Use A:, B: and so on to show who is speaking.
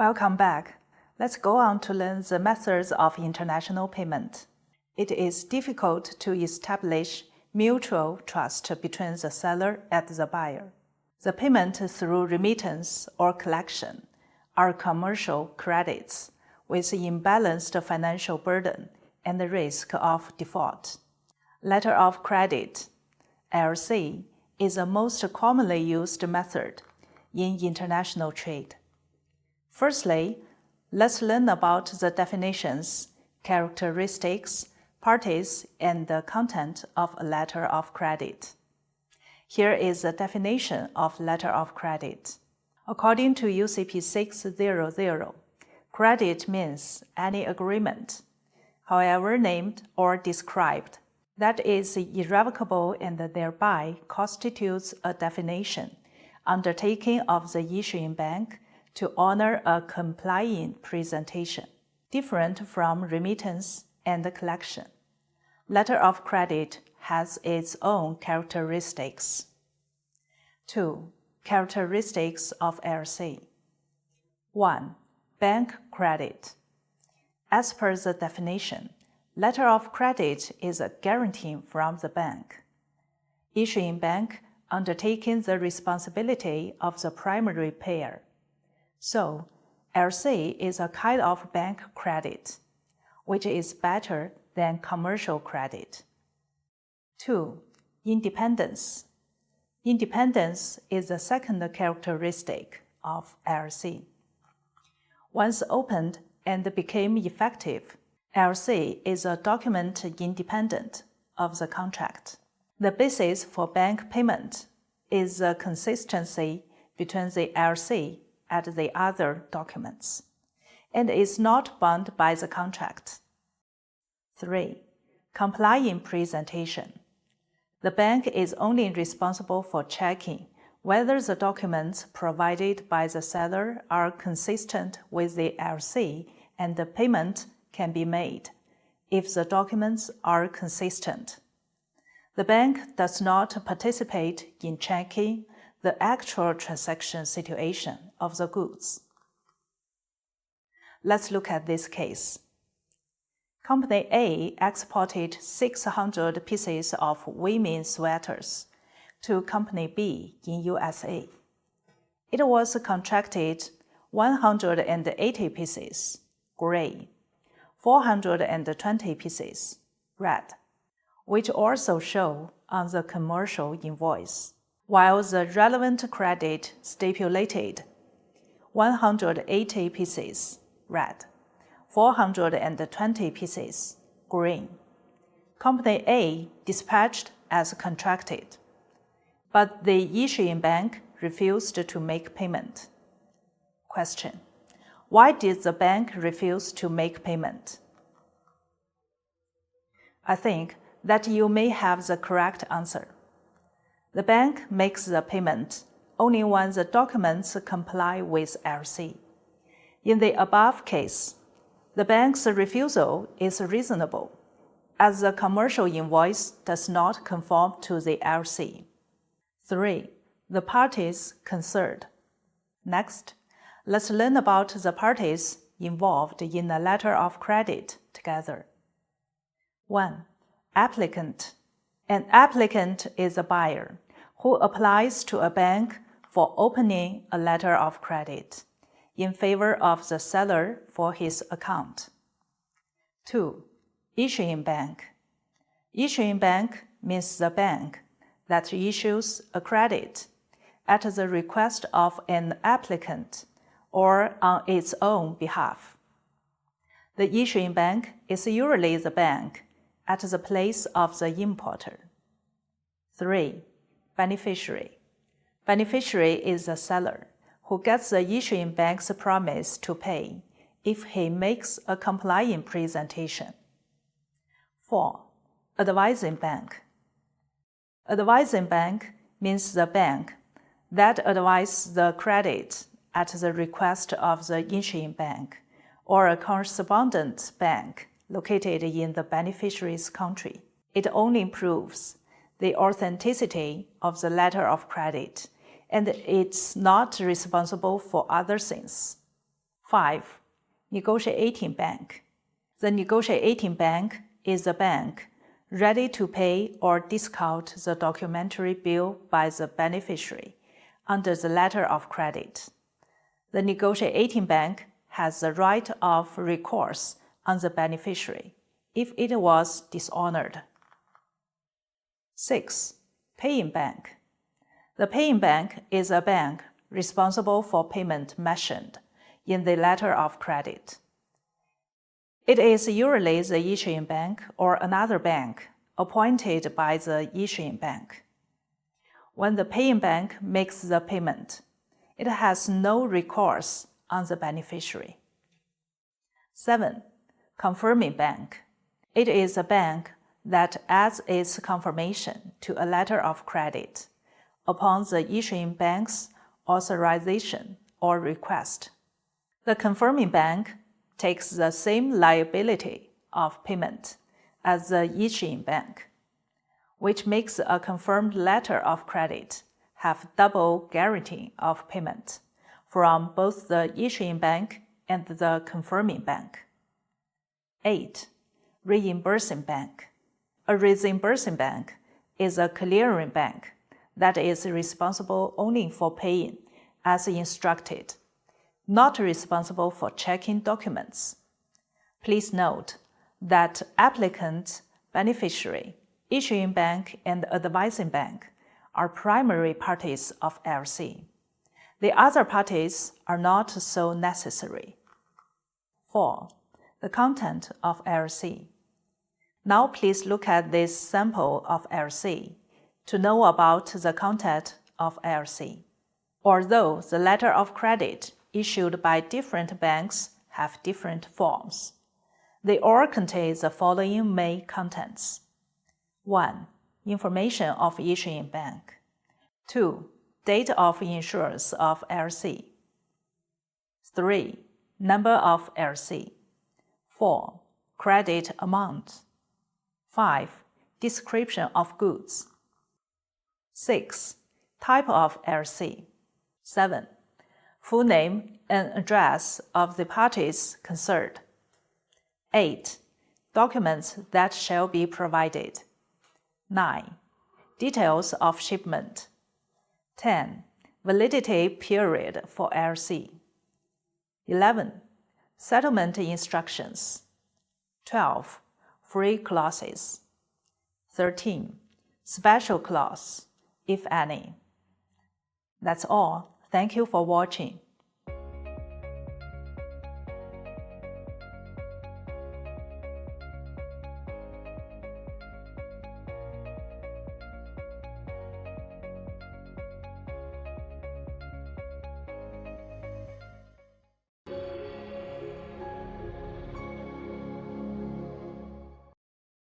A: Welcome back. Let's go on to learn the methods of international payment. It is difficult to establish mutual trust between the seller and the buyer. The payment through remittance or collection are commercial credits with imbalanced financial burden and the risk of default. Letter of credit, LC, is the most commonly used method in international trade. Firstly, let's learn about the definitions, characteristics, parties, and the content of a letter of credit. Here is the definition of letter of credit. According to UCP 600, credit means any agreement, however named or described, that is irrevocable and thereby constitutes a definition, undertaking of the issuing bank to honor a complying presentation, different from remittance and collection. Letter of credit has its own characteristics. 2. Characteristics of LC. 1. Bank credit. As per the definition, letter of credit is a guarantee from the bank. Issuing bank undertaking the responsibility of the primary payer. So, LC is a kind of bank credit, which is better than commercial credit. 2. Independence. Independence is the second characteristic of LC. Once opened and became effective, LC is a document independent of the contract. The basis for bank payment is the consistency between the LC and the other documents, and is not bound by the contract. 3. Complying presentation. The bank is only responsible for checking whether the documents provided by the seller are consistent with the LC and the payment can be made if the documents are consistent. The bank does not participate in checking the actual transaction situation of the goods. Let's look at this case. Company A exported 600 pieces of women's sweaters to Company B in USA. It was contracted 180 pieces, gray, 420 pieces, red, which also show on the commercial invoice, while the relevant credit stipulated 180 pieces, red, 420 pieces, green. Company A dispatched as contracted, but the issuing bank refused to make payment. Question: why did the bank refuse to make payment? I think that you may have the correct answer. The bank makes the payment only when the documents comply with LC. In the above case, the bank's refusal is reasonable, as the commercial invoice does not conform to the LC. 3. The parties concerned. Next, let's learn about the parties involved in a letter of credit together. 1. Applicant. An applicant is a buyer who applies to a bank for opening a letter of credit in favor of the seller for his account. 2. Issuing bank. Issuing bank means the bank that issues a credit at the request of an applicant or on its own behalf. The issuing bank is usually the bank at the place of the importer. 3. Beneficiary. Beneficiary is the seller who gets the issuing bank's promise to pay if he makes a complying presentation. 4. Advising bank. Advising bank means the bank that advises the credit at the request of the issuing bank or a correspondent bank located in the beneficiary's country. It only proves the authenticity of the letter of credit, and it's not responsible for other things. 5. Negotiating bank. The negotiating bank is a bank ready to pay or discount the documentary bill by the beneficiary under the letter of credit. The negotiating bank has the right of recourse on the beneficiary if it was dishonored. 6. Paying bank. The paying bank is a bank responsible for payment mentioned in the letter of credit. It is usually the issuing bank or another bank appointed by the issuing bank. When the paying bank makes the payment, it has no recourse on the beneficiary. 7. Confirming bank. It is a bank that adds its confirmation to a letter of credit upon the issuing bank's authorization or request. The confirming bank takes the same liability of payment as the issuing bank, which makes a confirmed letter of credit have double guarantee of payment from both the issuing bank and the confirming bank. 8. Reimbursing bank. A reimbursing bank is a clearing bank that is responsible only for paying as instructed, not responsible for checking documents. Please note that applicant, beneficiary, issuing bank, and advising bank are primary parties of LC. The other parties are not so necessary. 4. The content of LC. Now please look at this sample of LC to know about the content of LC. Although the letter of credit issued by different banks have different forms, they all contain the following main contents. 1. Information of issuing bank. 2. Date of issuance of LC. 3. Number of LC. 4. Credit amount. 5. Description of goods. 6. Type of LC. 7. Full name and address of the parties concerned. 8. Documents that shall be provided. 9. Details of shipment. 10. Validity period for LC. 11. Settlement instructions. 12. Free clauses. 13. Special clause, if any. That's all. Thank you for watching.